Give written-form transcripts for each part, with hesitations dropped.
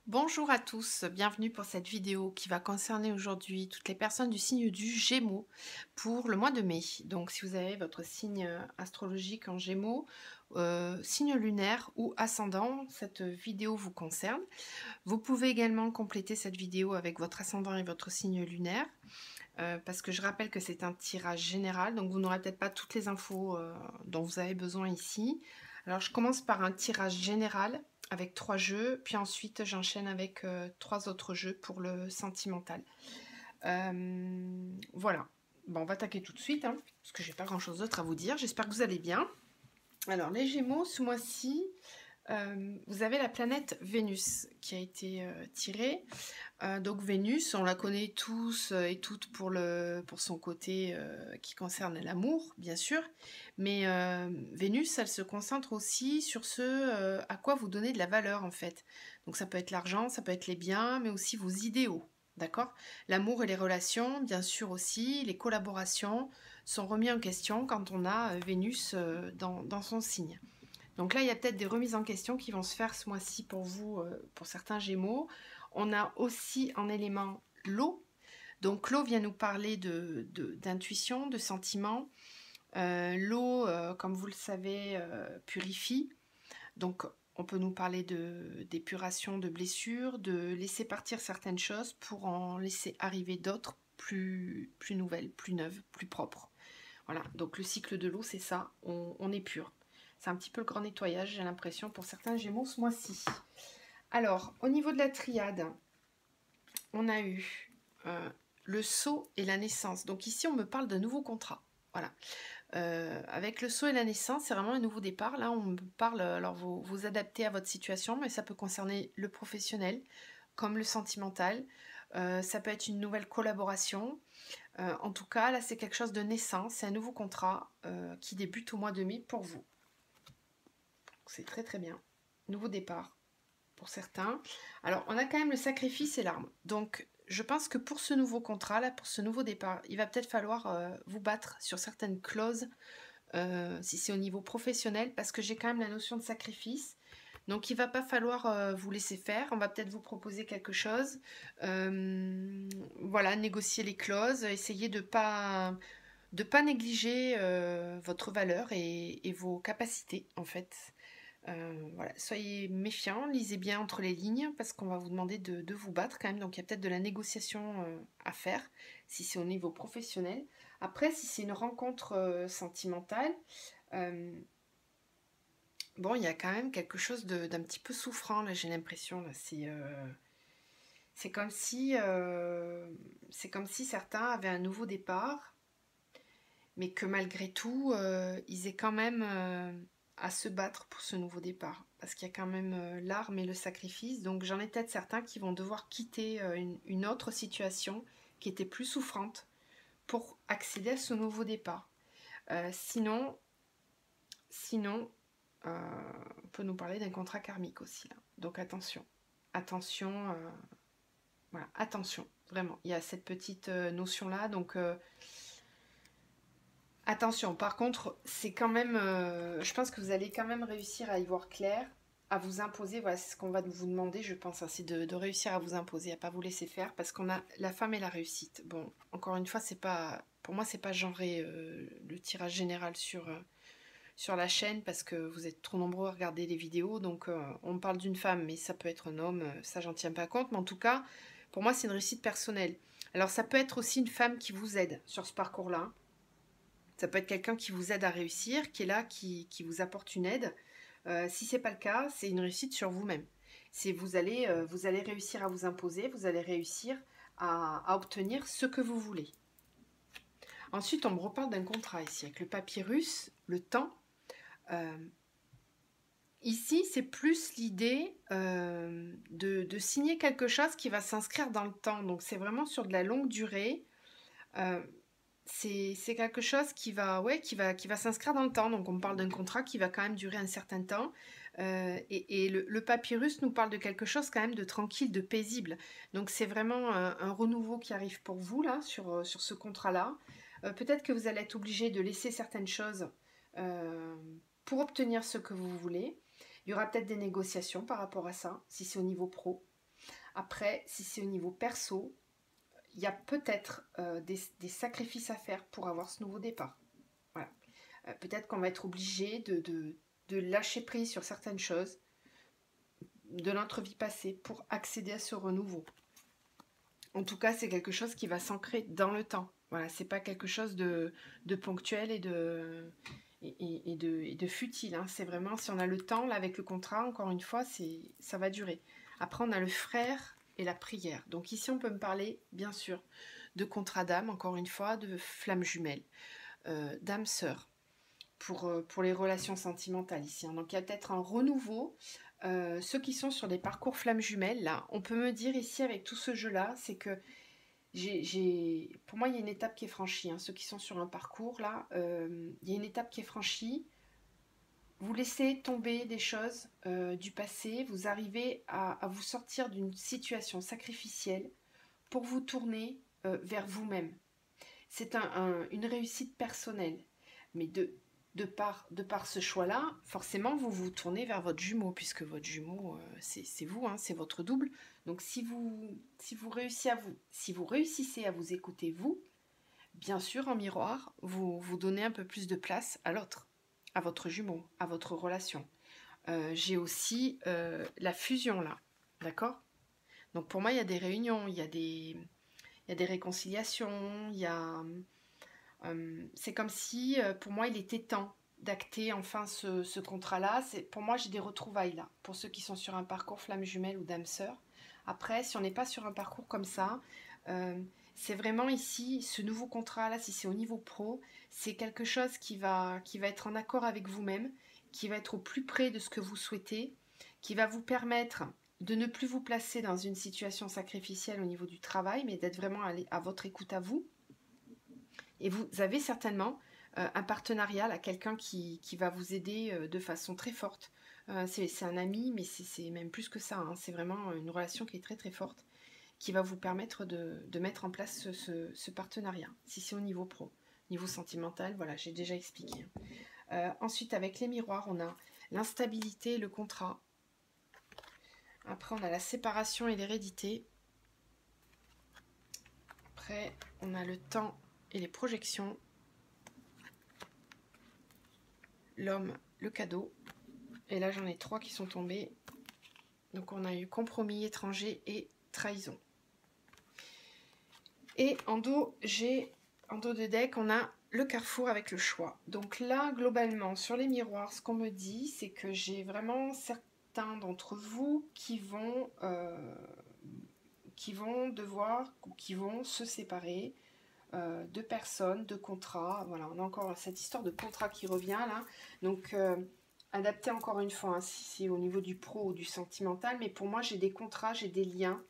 Bonjour à tous, bienvenue pour cette vidéo qui va concerner aujourd'hui toutes les personnes du signe du Gémeaux pour le mois de mai. Donc si vous avez votre signe astrologique en Gémeaux, signe lunaire ou ascendant, cette vidéo vous concerne. Vous pouvez également compléter cette vidéo avec votre ascendant et votre signe lunaire, parce que je rappelle que c'est un tirage général, donc vous n'aurez peut-être pas toutes les infos dont vous avez besoin ici. Alors je commence par un tirage général avec 3 jeux, puis ensuite j'enchaîne avec 3 autres jeux pour le sentimental. Voilà, bon, on va attaquer tout de suite, hein, parce que j'ai pas grand chose d'autre à vous dire. J'espère que vous allez bien. Alors les Gémeaux, ce mois-ci, vous avez la planète Vénus qui a été tirée. Donc Vénus, on la connaît tous et toutes pour son côté qui concerne l'amour, bien sûr. Mais Vénus, elle se concentre aussi sur ce à quoi vous donnez de la valeur, en fait. Donc ça peut être l'argent, ça peut être les biens, mais aussi vos idéaux. D'accord? L'amour et les relations, bien sûr aussi, les collaborations sont remis en question quand on a Vénus dans son signe. Donc là, il y a peut-être des remises en question qui vont se faire ce mois-ci pour vous, pour certains Gémeaux. On a aussi en élément l'eau. Donc l'eau vient nous parler d'intuition, de sentiments. L'eau, comme vous le savez, purifie. Donc on peut nous parler d'épuration de blessures, de laisser partir certaines choses pour en laisser arriver d'autres plus nouvelles, plus neuves, plus propres. Voilà, donc le cycle de l'eau, c'est ça, on épure. C'est un petit peu le grand nettoyage, j'ai l'impression, pour certains Gémeaux ce mois-ci. Alors, au niveau de la triade, on a eu le sceau et la naissance. Donc ici, on me parle de nouveaux contrats. Voilà. Avec le sceau et la naissance, c'est vraiment un nouveau départ. Là, on me parle, alors vous adaptez à votre situation, mais ça peut concerner le professionnel comme le sentimental. Ça peut être une nouvelle collaboration. En tout cas, là, c'est quelque chose de naissant. C'est un nouveau contrat qui débute au mois de mai pour vous. C'est très très bien. Nouveau départ pour certains. Alors, on a quand même le sacrifice et l'arme. Donc, je pense que pour ce nouveau contrat, là, pour ce nouveau départ, il va peut-être falloir vous battre sur certaines clauses, si c'est au niveau professionnel, parce que j'ai quand même la notion de sacrifice. Donc, il va pas falloir vous laisser faire. On va peut-être vous proposer quelque chose. Voilà, négocier les clauses, essayer de pas négliger votre valeur et vos capacités, en fait. Voilà, soyez méfiants, lisez bien entre les lignes parce qu'on va vous demander de vous battre quand même. Donc il y a peut-être de la négociation à faire si c'est au niveau professionnel. Après, si c'est une rencontre sentimentale, euh, bon, il y a quand même quelque chose d'un petit peu souffrant là, j'ai l'impression. Là, c'est comme si certains avaient un nouveau départ, mais que malgré tout, ils aient quand même à se battre pour ce nouveau départ. Parce qu'il y a quand même l'arme et le sacrifice. Donc j'en ai peut-être certains qui vont devoir quitter une autre situation qui était plus souffrante pour accéder à ce nouveau départ. Sinon, on peut nous parler d'un contrat karmique aussi. Là. Donc attention. Attention, voilà, attention, vraiment. Il y a cette petite notion-là. Donc attention, par contre, c'est quand même, je pense que vous allez quand même réussir à y voir clair, à vous imposer. Voilà, c'est ce qu'on va vous demander, je pense, hein, c'est de réussir à vous imposer, à pas vous laisser faire, parce qu'on a la femme et la réussite. Bon, encore une fois, c'est pas, pour moi, c'est pas genré le tirage général sur la chaîne, parce que vous êtes trop nombreux à regarder les vidéos, donc on parle d'une femme, mais ça peut être un homme, ça j'en tiens pas compte, mais en tout cas, pour moi, c'est une réussite personnelle. Alors ça peut être aussi une femme qui vous aide sur ce parcours-là. Ça peut être quelqu'un qui vous aide à réussir, qui est là, qui vous apporte une aide. Si ce n'est pas le cas, c'est une réussite sur vous-même. Vous allez réussir à vous imposer, vous allez réussir à obtenir ce que vous voulez. Ensuite, on me reparle d'un contrat ici, avec le papyrus, le temps. Ici, c'est plus l'idée de signer quelque chose qui va s'inscrire dans le temps. Donc, c'est vraiment sur de la longue durée. Euh, c'est quelque chose qui va s'inscrire dans le temps. Donc on parle d'un contrat qui va quand même durer un certain temps. Et le papyrus nous parle de quelque chose quand même de tranquille, de paisible. Donc c'est vraiment un renouveau qui arrive pour vous là sur ce contrat-là. Peut-être que vous allez être obligé de laisser certaines choses euh, pour obtenir ce que vous voulez. Il y aura peut-être des négociations par rapport à ça, si c'est au niveau pro. Après, si c'est au niveau perso, il y a peut-être des sacrifices à faire pour avoir ce nouveau départ. Voilà. Peut-être qu'on va être obligé de lâcher prise sur certaines choses de notre vie passée pour accéder à ce renouveau. En tout cas, c'est quelque chose qui va s'ancrer dans le temps. Voilà, c'est pas quelque chose de ponctuel et de futile. Hein. C'est vraiment, si on a le temps, là, avec le contrat, encore une fois, ça va durer. Après, on a le frère et la prière. Donc ici, on peut me parler, bien sûr, de contrat d'âme, encore une fois, de flamme jumelle, d'âme sœur, pour les relations sentimentales ici. Hein. Donc il y a peut-être un renouveau. Ceux qui sont sur des parcours flammes jumelles, là, on peut me dire ici, avec tout ce jeu-là, c'est que pour moi, il y a une étape qui est franchie. Hein. Ceux qui sont sur un parcours, là, il y a une étape qui est franchie. Vous laissez tomber des choses du passé, vous arrivez à vous sortir d'une situation sacrificielle pour vous tourner vers vous-même. C'est une réussite personnelle, mais de par ce choix-là, forcément, vous vous tournez vers votre jumeau, puisque votre jumeau, c'est vous, hein, c'est votre double. Donc, si vous réussissez à vous écouter, vous, bien sûr, en miroir, vous donnez un peu plus de place à l'autre, à votre jumeau, à votre relation. J'ai aussi la fusion, là, d'accord? Donc, pour moi, il y a des réunions, il y a des réconciliations, c'est comme si, pour moi, il était temps d'acter enfin ce contrat-là. Pour moi, j'ai des retrouvailles là, pour ceux qui sont sur un parcours flamme jumelle ou d'âme sœur. Après, si on n'est pas sur un parcours comme ça, c'est vraiment ici, ce nouveau contrat-là, si c'est au niveau pro, c'est quelque chose qui va être en accord avec vous-même, qui va être au plus près de ce que vous souhaitez, qui va vous permettre de ne plus vous placer dans une situation sacrificielle au niveau du travail, mais d'être vraiment à votre écoute à vous. Et vous avez certainement un partenariat, là, quelqu'un qui va vous aider de façon très forte. C'est un ami, mais c'est même plus que ça. Hein. C'est vraiment une relation qui est très très forte, qui va vous permettre de mettre en place ce partenariat, si c'est au niveau pro. Niveau sentimental, voilà, j'ai déjà expliqué. Ensuite, avec les miroirs, on a l'instabilité et le contrat. Après, on a la séparation et l'hérédité. Après, on a le temps et les projections. L'homme, le cadeau. Et là, j'en ai 3 qui sont tombés. Donc, on a eu compromis, étranger et trahison. Et en dos de deck, on a le carrefour avec le choix. Donc là, globalement, sur les miroirs, ce qu'on me dit, c'est que j'ai vraiment certains d'entre vous qui vont devoir ou qui vont se séparer de personnes, de contrats. Voilà, on a encore cette histoire de contrat qui revient là. Donc, adapté encore une fois, hein, si c'est au niveau du pro ou du sentimental. Mais pour moi, j'ai des contrats, j'ai des liens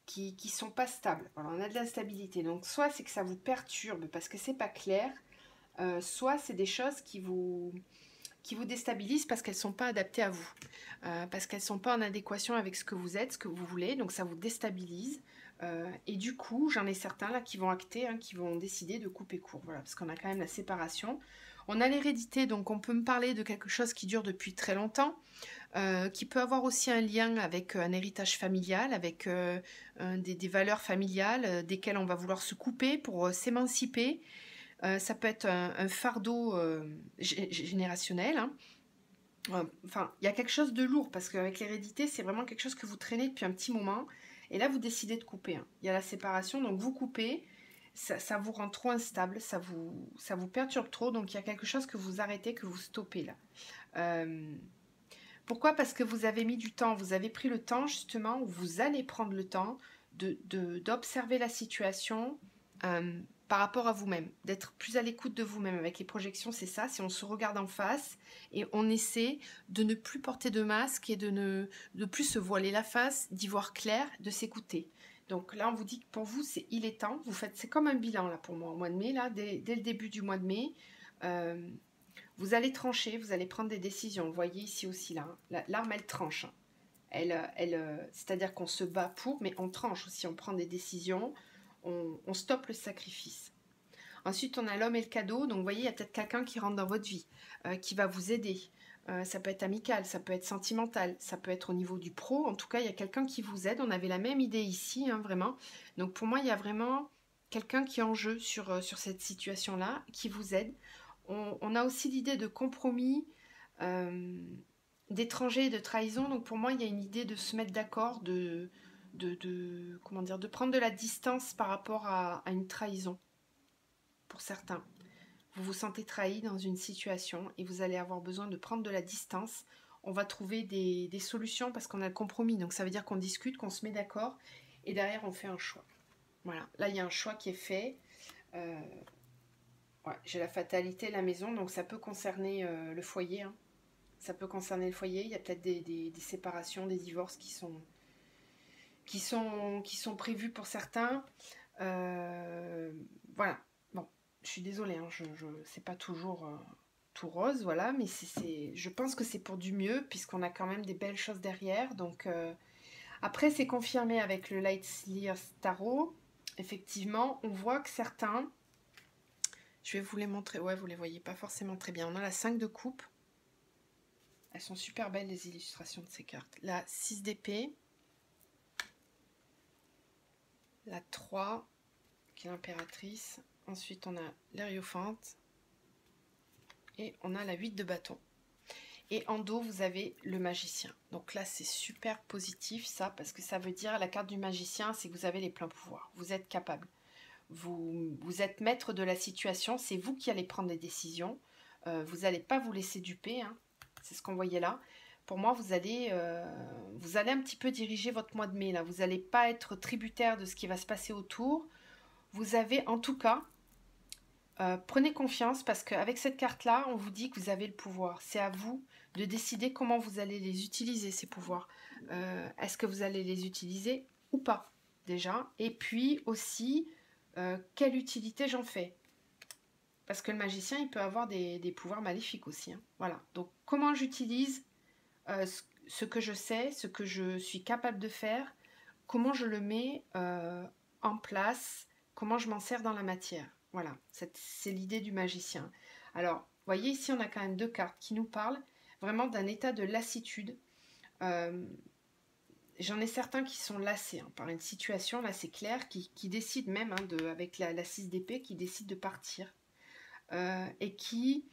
qui ne sont pas stables. Voilà, on a de l'instabilité. Donc, soit c'est que ça vous perturbe parce que c'est pas clair, soit c'est des choses qui vous déstabilisent parce qu'elles ne sont pas adaptées à vous, parce qu'elles ne sont pas en adéquation avec ce que vous êtes, ce que vous voulez, donc ça vous déstabilise. Et du coup, j'en ai certains là qui vont acter, hein, qui vont décider de couper court, voilà, parce qu'on a quand même la séparation. On a l'hérédité, donc on peut me parler de quelque chose qui dure depuis très longtemps, qui peut avoir aussi un lien avec un héritage familial, avec des valeurs familiales desquelles on va vouloir se couper pour s'émanciper. Ça peut être un fardeau générationnel. Hein. Enfin, il y a quelque chose de lourd parce qu'avec l'hérédité, c'est vraiment quelque chose que vous traînez depuis un petit moment. Et là, vous décidez de couper. Hein. Il y a la séparation, donc vous coupez. Ça vous rend trop instable, ça vous perturbe trop. Donc il y a quelque chose que vous arrêtez, que vous stoppez là. Pourquoi? Parce que vous avez mis du temps, vous avez pris le temps justement, ou vous allez prendre le temps d'observer la situation par rapport à vous-même, d'être plus à l'écoute de vous-même. Avec les projections, c'est ça, si on se regarde en face et on essaie de ne plus porter de masque et de plus se voiler la face, d'y voir clair, de s'écouter. Donc là, on vous dit que pour vous, il est temps. C'est comme un bilan là pour moi au mois de mai, là, dès le début du mois de mai. Vous allez trancher, vous allez prendre des décisions. Vous voyez ici aussi là, l'arme elle tranche. C'est-à-dire qu'on se bat pour, mais on tranche aussi, on prend des décisions. On stoppe le sacrifice. Ensuite, on a l'homme et le cadeau. Donc, vous voyez, il y a peut-être quelqu'un qui rentre dans votre vie, qui va vous aider. ça peut être amical, ça peut être sentimental, ça peut être au niveau du pro. En tout cas, il y a quelqu'un qui vous aide. On avait la même idée ici, hein, vraiment. Donc pour moi, il y a vraiment quelqu'un qui est en jeu sur cette situation-là, qui vous aide. On a aussi l'idée de compromis, d'étranger et de trahison. Donc pour moi, il y a une idée de se mettre d'accord, comment dire, de prendre de la distance par rapport à une trahison, pour certains. Vous vous sentez trahi dans une situation et vous allez avoir besoin de prendre de la distance. On va trouver des solutions parce qu'on a le compromis. Donc ça veut dire qu'on discute, qu'on se met d'accord et derrière on fait un choix. Voilà, là il y a un choix qui est fait. Ouais, j'ai la fatalité, la maison, donc ça peut concerner le foyer. Hein. Ça peut concerner le foyer. Il y a peut-être des séparations, des divorces qui sont prévus pour certains. Voilà. Bon, je suis désolée, hein, c'est pas toujours tout rose, voilà, mais je pense que c'est pour du mieux, puisqu'on a quand même des belles choses derrière. Donc, après, c'est confirmé avec le Light Seer Tarot. Effectivement, on voit que certains... Je vais vous les montrer. Ouais, vous les voyez pas forcément très bien. On a la 5 de coupe. Elles sont super belles, les illustrations de ces cartes. La 6 d'épée. La 3, qui est l'impératrice. Ensuite, on a l'Hierophante. Et on a la 8 de bâton. Et en dos, vous avez le magicien. Donc là, c'est super positif, ça, parce que ça veut dire, la carte du magicien, c'est que vous avez les pleins pouvoirs. Vous êtes capable. Vous êtes maître de la situation. C'est vous qui allez prendre des décisions. Vous n'allez pas vous laisser duper. Hein. C'est ce qu'on voyait là. Pour moi, vous allez un petit peu diriger votre mois de mai. Là. Vous n'allez pas être tributaire de ce qui va se passer autour. Vous avez, en tout cas... prenez confiance parce qu'avec cette carte-là, on vous dit que vous avez le pouvoir. C'est à vous de décider comment vous allez les utiliser, ces pouvoirs. Est-ce que vous allez les utiliser ou pas, déjà? Et puis aussi, quelle utilité j'en fais? Parce que le magicien, il peut avoir des pouvoirs maléfiques aussi. Hein. Voilà. Donc, comment j'utilise ce que je sais, ce que je suis capable de faire, comment je le mets en place, comment je m'en sers dans la matière. Voilà, c'est l'idée du magicien. Alors, vous voyez ici, on a quand même deux cartes qui nous parlent vraiment d'un état de lassitude. J'en ai certains qui sont lassés hein, par une situation, là c'est clair, qui décident même, hein, avec la 6 d'épée, qui décident de partir. Et qui...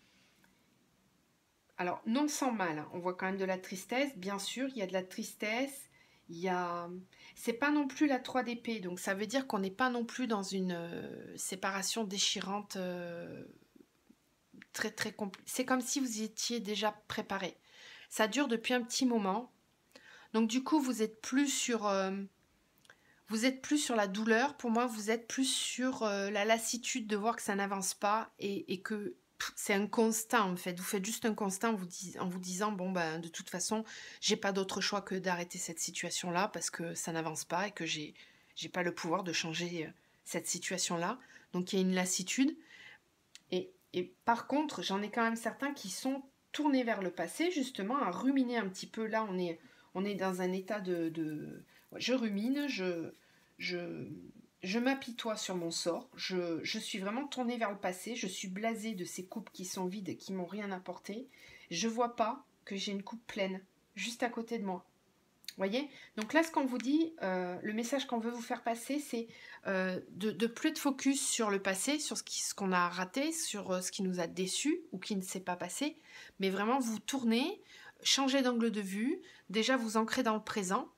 Alors, non sans mal, hein, on voit quand même de la tristesse, bien sûr, il y a de la tristesse, il y a... C'est pas non plus la 3 d'épée, donc ça veut dire qu'on n'est pas non plus dans une séparation déchirante très très compliquée. C'est comme si vous y étiez déjà préparé. Ça dure depuis un petit moment, donc du coup vous êtes plus sur la douleur. Pour moi, vous êtes plus sur la lassitude de voir que ça n'avance pas et que c'est un constant en fait. Vous faites juste un constant en vous disant bon ben de toute façon j'ai pas d'autre choix que d'arrêter cette situation là parce que ça n'avance pas et que j'ai pas le pouvoir de changer cette situation là. Donc il y a une lassitude et par contre j'en ai quand même certains qui sont tournés vers le passé justement à ruminer un petit peu. Là on est dans un état je rumine, je m'apitoie sur mon sort, je suis vraiment tournée vers le passé, je suis blasée de ces coupes qui sont vides et qui m'ont rien apporté. Je vois pas que j'ai une coupe pleine juste à côté de moi. Voyez? Donc là, ce qu'on vous dit, le message qu'on veut vous faire passer, c'est de plus de focus sur le passé, sur ce qu'on a raté, sur ce qui nous a déçus ou qui ne s'est pas passé, mais vraiment vous tournez, changer d'angle de vue, déjà vous ancrer dans le présent.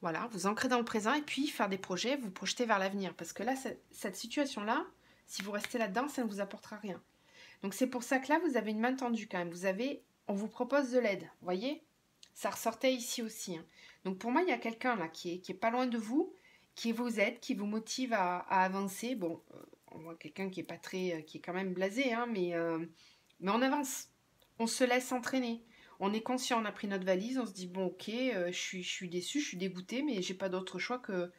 Voilà, vous ancrez dans le présent et puis faire des projets, vous projeter vers l'avenir. Parce que là, cette situation-là, si vous restez là-dedans, ça ne vous apportera rien. Donc c'est pour ça que là, vous avez une main tendue quand même. On vous propose de l'aide, vous voyez? Ça ressortait ici aussi. Hein. Donc pour moi, il y a quelqu'un là qui est pas loin de vous, qui vous aide, qui vous motive à avancer. Bon, on voit quelqu'un qui est pas très, qui est quand même blasé, hein, mais on avance. On se laisse entraîner. On est conscient, on a pris notre valise, on se dit bon ok, je suis déçue, je suis dégoûtée, mais j'ai pas d'autre choix que...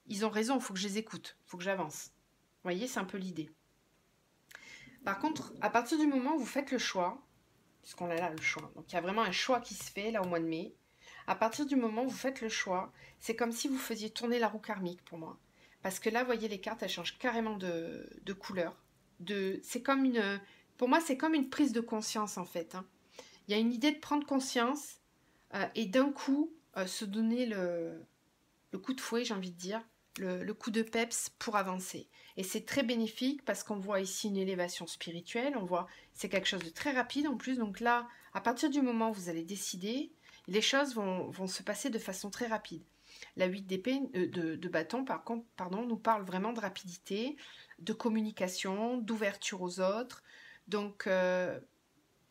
Ils ont raison, il faut que je les écoute, il faut que j'avance. Vous voyez, c'est un peu l'idée. Par contre, à partir du moment où vous faites le choix, puisqu'on a là le choix, donc il y a vraiment un choix qui se fait là au mois de mai, à partir du moment où vous faites le choix, c'est comme si vous faisiez tourner la roue karmique pour moi. Parce que là, vous voyez, les cartes, elles changent carrément de couleur. C'est comme pour moi, c'est comme une prise de conscience en fait. Hein. Il y a une idée de prendre conscience et d'un coup se donner le coup de fouet, j'ai envie de dire, le coup de peps pour avancer. Et c'est très bénéfique parce qu'on voit ici une élévation spirituelle, on voit c'est quelque chose de très rapide en plus. Donc là, à partir du moment où vous allez décider, les choses vont se passer de façon très rapide. La 8 d'épée, de bâton, par contre, pardon, nous parle vraiment de rapidité, de communication, d'ouverture aux autres. Donc,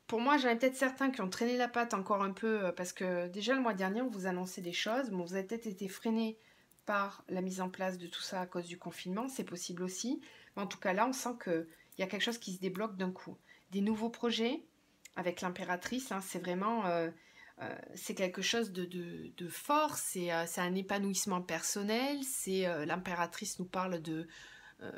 pour moi, j'en ai peut-être certains qui ont traîné la patte encore un peu, parce que déjà le mois dernier, on vous annonçait des choses. Bon, vous avez peut-être été freiné par la mise en place de tout ça à cause du confinement, c'est possible aussi. Mais en tout cas, là, on sent qu'il y a quelque chose qui se débloque d'un coup. Des nouveaux projets avec l'impératrice, hein, c'est vraiment... c'est quelque chose de fort, c'est un épanouissement personnel, l'impératrice nous parle de...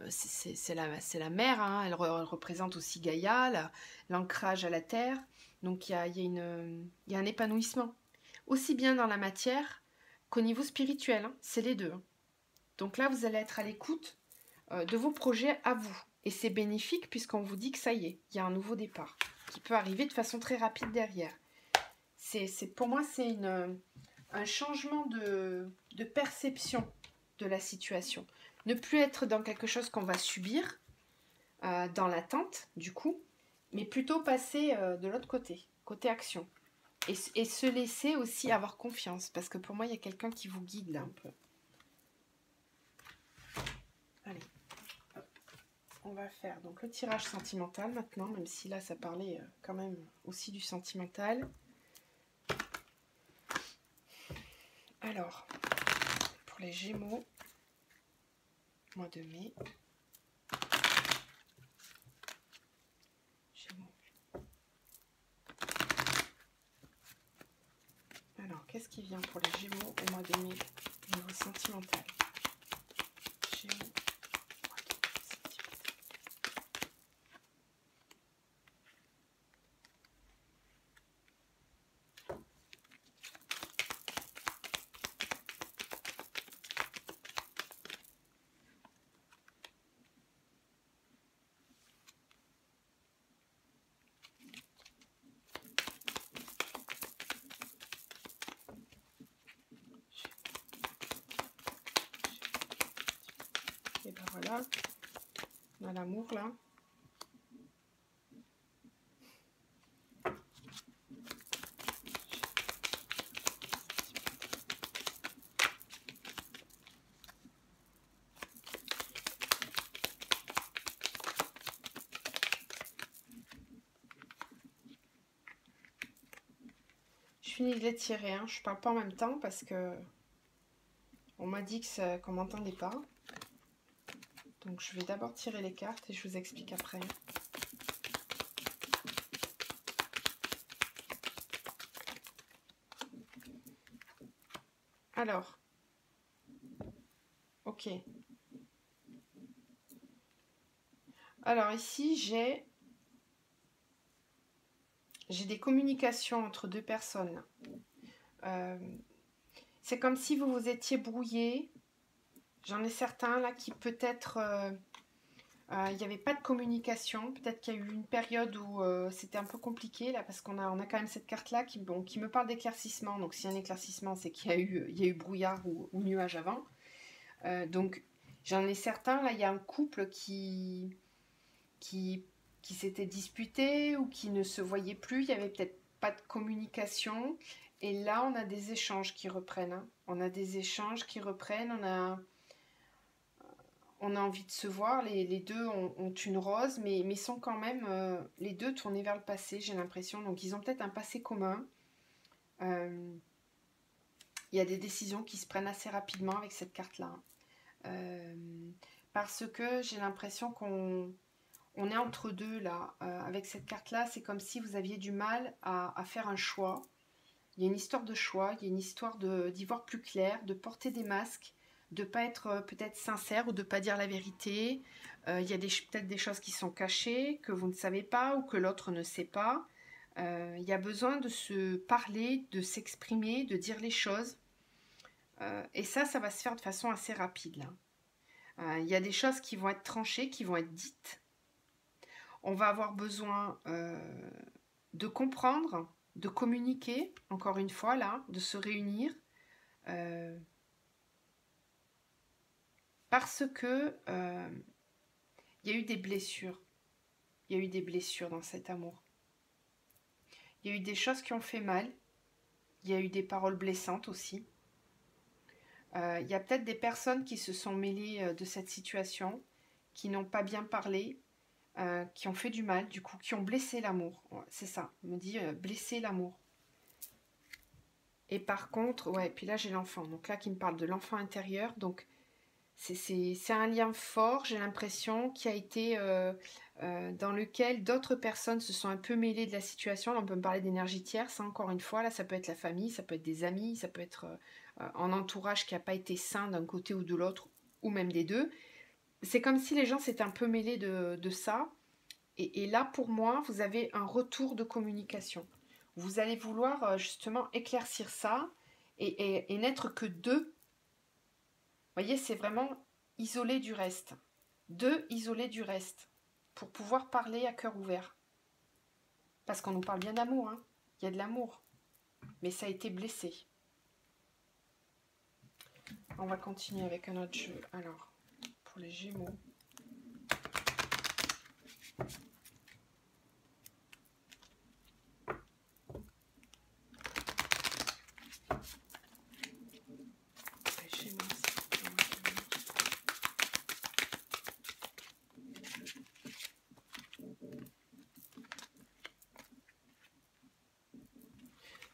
c'est la mère, hein, elle représente aussi Gaïa, l'ancrage à la terre, donc il y a un épanouissement, aussi bien dans la matière qu'au niveau spirituel, hein, c'est les deux. Hein. Donc là, vous allez être à l'écoute de vos projets à vous, et c'est bénéfique puisqu'on vous dit que ça y est, il y a un nouveau départ, qui peut arriver de façon très rapide derrière. Pour moi, c'est un changement de perception de la situation. Ne plus être dans quelque chose qu'on va subir, dans l'attente, du coup, mais plutôt passer de l'autre côté, côté action. Et se laisser aussi avoir confiance, parce que pour moi, il y a quelqu'un qui vous guide là un peu. Allez, hop. On va faire donc le tirage sentimental maintenant, même si là, ça parlait quand même aussi du sentimental. Alors, pour les Gémeaux, mois de mai. Gémeaux. Alors, qu'est-ce qui vient pour les Gémeaux au mois de mai, au niveau sentimental? Gémeaux, mois de mai, sentimental. Et ben voilà, on a l'amour là. Je finis de les tirer, hein. Je parle pas en même temps parce que on m'a dit qu'on m'entendait pas. Donc je vais d'abord tirer les cartes et je vous explique après. Alors, ok. Alors ici, j'ai des communications entre deux personnes. C'est comme si vous vous étiez brouillé. J'en ai certains là qui peut-être... il n'y avait pas de communication. Peut-être qu'il y a eu une période où c'était un peu compliqué là, parce qu'on a quand même cette carte-là qui me parle d'éclaircissement. Donc s'il y a un éclaircissement, c'est qu'il y a eu brouillard ou nuage avant. Donc j'en ai certains, là il y a un couple qui s'était disputé ou qui ne se voyait plus. Il n'y avait peut-être pas de communication. Et là, on a des échanges qui reprennent. Hein. On a des échanges qui reprennent. On a envie de se voir. Les deux ont une rose, mais sont quand même les deux tournés vers le passé, j'ai l'impression. Donc, ils ont peut-être un passé commun. Il y a des décisions qui se prennent assez rapidement avec cette carte-là. Parce que j'ai l'impression qu'on est entre deux là. Avec cette carte-là, c'est comme si vous aviez du mal à faire un choix. Il y a une histoire de choix, il y a une histoire d'y voir plus clair, de porter des masques, de ne pas être peut-être sincère ou de ne pas dire la vérité. Il y a peut-être des choses qui sont cachées, que vous ne savez pas ou que l'autre ne sait pas. Il y a besoin de se parler, de s'exprimer, de dire les choses. Et ça va se faire de façon assez rapide là. Il y a des choses qui vont être tranchées, qui vont être dites. On va avoir besoin de comprendre de communiquer, encore une fois, là, de se réunir, parce que il y a eu des blessures. Il y a eu des blessures dans cet amour. Il y a eu des choses qui ont fait mal. Il y a eu des paroles blessantes aussi. Il y a peut-être des personnes qui se sont mêlées de cette situation, qui n'ont pas bien parlé, qui ont fait du mal, du coup, qui ont blessé l'amour. Ouais, c'est ça, on me dit blesser l'amour. Et par contre, ouais, puis là j'ai l'enfant. Donc là qui me parle de l'enfant intérieur. Donc c'est un lien fort, j'ai l'impression, qui a été dans lequel d'autres personnes se sont un peu mêlées de la situation. Là, on peut me parler d'énergie tierce, hein, encore une fois. Là, ça peut être la famille, ça peut être des amis, ça peut être un entourage qui n'a pas été sain d'un côté ou de l'autre, ou même des deux. C'est comme si les gens s'étaient un peu mêlés de ça. Et là, pour moi, vous avez un retour de communication. Vous allez vouloir justement éclaircir ça et n'être que deux. Vous voyez, c'est vraiment isolé du reste. Deux isolés du reste. Pour pouvoir parler à cœur ouvert. Parce qu'on nous parle bien d'amour, hein. Il y a de l'amour. Mais ça a été blessé. On va continuer avec un autre jeu. Alors, pour les Gémeaux.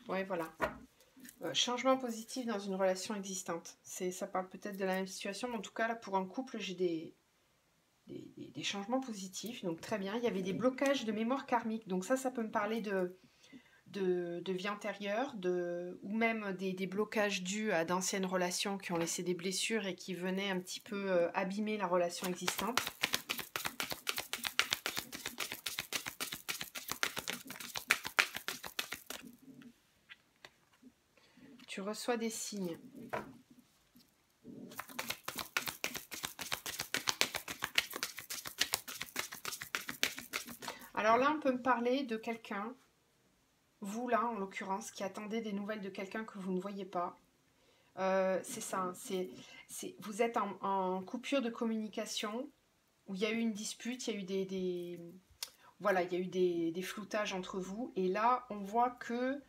Ouais, voilà. Changement positif dans une relation existante. Ça parle peut-être de la même situation, mais en tout cas, là, pour un couple, j'ai des changements positifs. Donc, très bien. Il y avait des blocages de mémoire karmique. Donc, ça peut me parler de vie antérieure, ou même des blocages dus à d'anciennes relations qui ont laissé des blessures et qui venaient un petit peu abîmer la relation existante. Tu reçois des signes. Alors là, on peut me parler de quelqu'un, vous là en l'occurrence, qui attendez des nouvelles de quelqu'un que vous ne voyez pas. C'est ça, hein, vous êtes en coupure de communication, où il y a eu une dispute, il y a eu voilà, il y a eu des floutages entre vous, et là, on voit que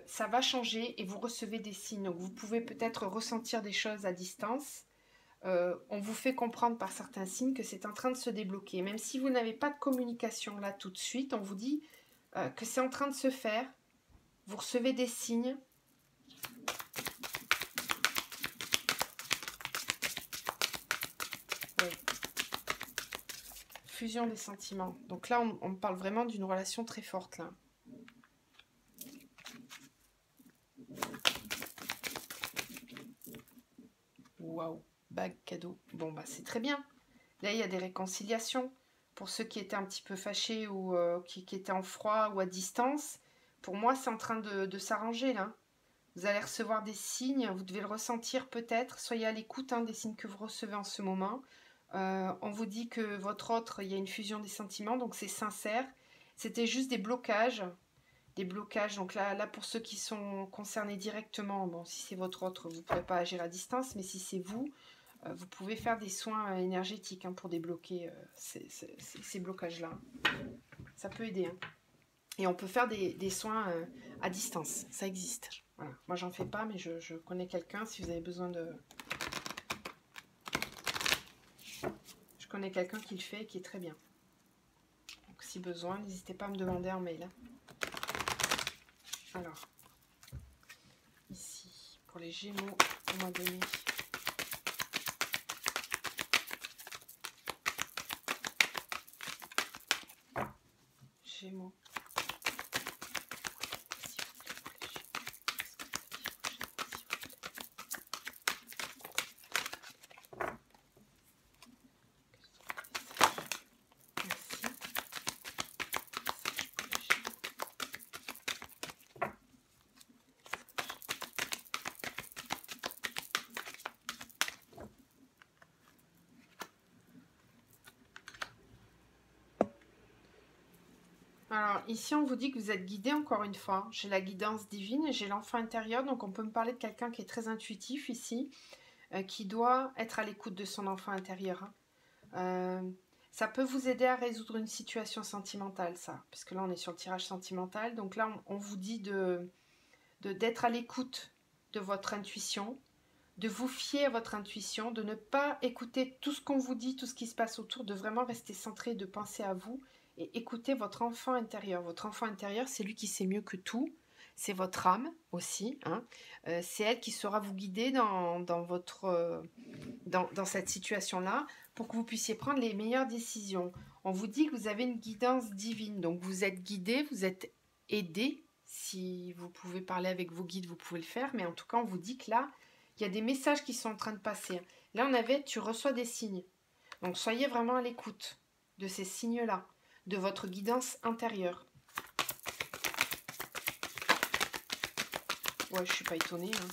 ça va changer et vous recevez des signes. Donc, vous pouvez peut-être ressentir des choses à distance. On vous fait comprendre par certains signes que c'est en train de se débloquer. Même si vous n'avez pas de communication là tout de suite, on vous dit que c'est en train de se faire. Vous recevez des signes. Ouais. Fusion des sentiments. Donc là, on parle vraiment d'une relation très forte là. Waouh, bague cadeau. Bon bah c'est très bien. Là il y a des réconciliations pour ceux qui étaient un petit peu fâchés ou qui étaient en froid ou à distance. Pour moi c'est en train de s'arranger là. Vous allez recevoir des signes, vous devez le ressentir peut-être. Soyez à l'écoute des signes que vous recevez en ce moment. On vous dit que votre autre, il y a une fusion des sentiments, donc c'est sincère. C'était juste des blocages. Des blocages, donc là pour ceux qui sont concernés directement, bon, si c'est votre autre, vous ne pourrez pas agir à distance, mais si c'est vous, vous pouvez faire des soins énergétiques pour débloquer ces blocages-là. Ça peut aider. Et on peut faire des soins à distance, ça existe. Voilà. Moi, j'en fais pas, mais je connais quelqu'un si vous avez besoin de... Je connais quelqu'un qui le fait et qui est très bien. Donc, si besoin, n'hésitez pas à me demander en mail. Alors, ici, pour les Gémeaux au mois de mai. Gémeaux. Alors, ici, on vous dit que vous êtes guidé encore une fois. J'ai la guidance divine et j'ai l'enfant intérieur. Donc, on peut me parler de quelqu'un qui est très intuitif ici, qui doit être à l'écoute de son enfant intérieur. Ça peut vous aider à résoudre une situation sentimentale, ça. Parce que là, on est sur le tirage sentimental. Donc là, on vous dit d'être à l'écoute de votre intuition, de vous fier à votre intuition, de ne pas écouter tout ce qu'on vous dit, tout ce qui se passe autour, de vraiment rester centré, de penser à vous et écouter votre enfant intérieur. Votre enfant intérieur, c'est lui qui sait mieux que tout. C'est votre âme aussi. Hein. C'est elle qui saura vous guider dans cette situation-là pour que vous puissiez prendre les meilleures décisions. On vous dit que vous avez une guidance divine. Donc vous êtes guidé, vous êtes aidé. Si vous pouvez parler avec vos guides, vous pouvez le faire. Mais en tout cas, on vous dit que là, il y a des messages qui sont en train de passer. Là, on avait, tu reçois des signes. Donc, soyez vraiment à l'écoute de ces signes-là, de votre guidance intérieure. Ouais, je suis pas étonnée. Hein.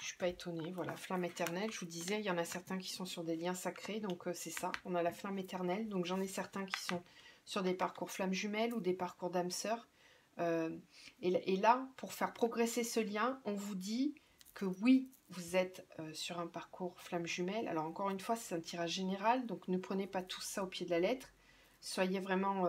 Je suis pas étonnée. Voilà, flamme éternelle. Je vous disais, il y en a certains qui sont sur des liens sacrés. Donc, c'est ça. On a la flamme éternelle. Donc, j'en ai certains qui sont sur des parcours flammes jumelles ou des parcours d'âme sœur. Et là, pour faire progresser ce lien, on vous dit que oui, vous êtes sur un parcours flamme jumelle. Alors encore une fois, c'est un tirage général, donc ne prenez pas tout ça au pied de la lettre. Soyez vraiment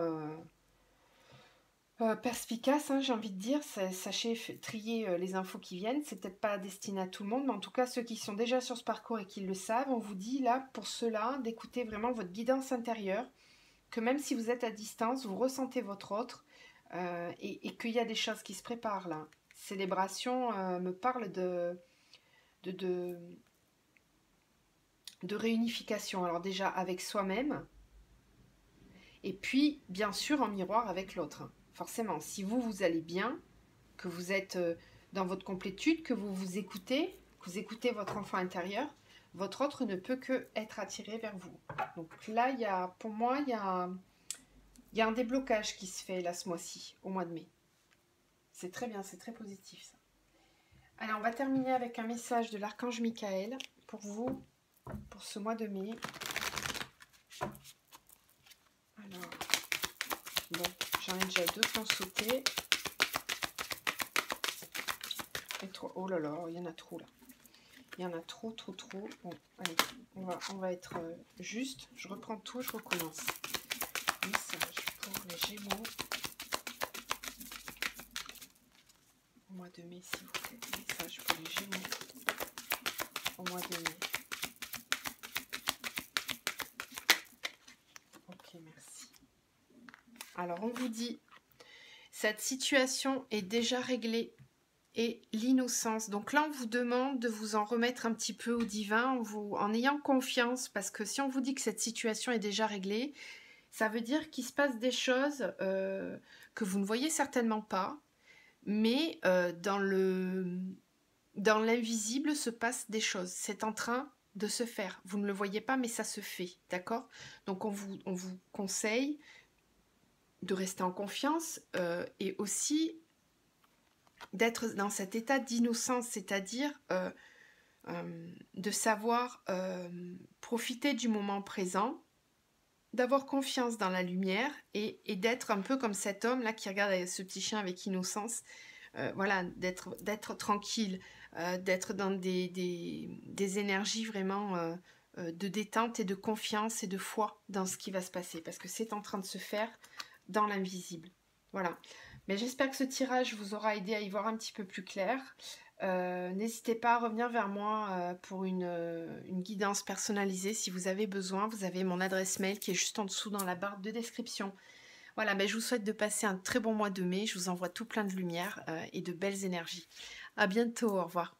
perspicace, hein, j'ai envie de dire. Sachez trier les infos qui viennent. C'est peut-être pas destiné à tout le monde, mais en tout cas, ceux qui sont déjà sur ce parcours et qui le savent, on vous dit là, pour cela, d'écouter vraiment votre guidance intérieure, que même si vous êtes à distance, vous ressentez votre autre, et qu'il y a des choses qui se préparent là. Célébration me parle de réunification. Alors déjà avec soi-même, et puis bien sûr en miroir avec l'autre. Forcément, si vous allez bien, que vous êtes dans votre complétude, que vous vous écoutez, que vous écoutez votre enfant intérieur, votre autre ne peut que être attiré vers vous. Donc là, pour moi, il y a un déblocage qui se fait là ce mois-ci, au mois de mai. C'est très bien, c'est très positif ça. Alors, on va terminer avec un message de l'archange Michael pour vous, pour ce mois de mai. Alors, bon, j'en ai déjà 2 qui ont sauté. Et 3, oh là là, il y en a trop là. Il y en a trop. Bon, allez, on va être juste. Je reprends tout, je recommence. Message pour les Gémeaux. Au mois de mai, s'il vous plaît. Message pour les Gémeaux. Au mois de mai. Ok, merci. Alors, on vous dit, cette situation est déjà réglée. Et l'innocence. Donc là, on vous demande de vous en remettre un petit peu au divin en ayant confiance, parce que si on vous dit que cette situation est déjà réglée, ça veut dire qu'il se passe des choses que vous ne voyez certainement pas, mais dans l'invisible se passent des choses. C'est en train de se faire. Vous ne le voyez pas, mais ça se fait, d'accord? Donc on vous conseille de rester en confiance et aussi d'être dans cet état d'innocence, c'est-à-dire de savoir profiter du moment présent, d'avoir confiance dans la lumière et d'être un peu comme cet homme-là qui regarde ce petit chien avec innocence, voilà, d'être tranquille, d'être dans des énergies vraiment de détente et de confiance et de foi dans ce qui va se passer, parce que c'est en train de se faire dans l'invisible. Voilà. Mais j'espère que ce tirage vous aura aidé à y voir un petit peu plus clair. N'hésitez pas à revenir vers moi pour une guidance personnalisée si vous avez besoin. Vous avez mon adresse mail qui est juste en dessous dans la barre de description. Voilà, mais je vous souhaite de passer un très bon mois de mai. Je vous envoie tout plein de lumière et de belles énergies. À bientôt, au revoir.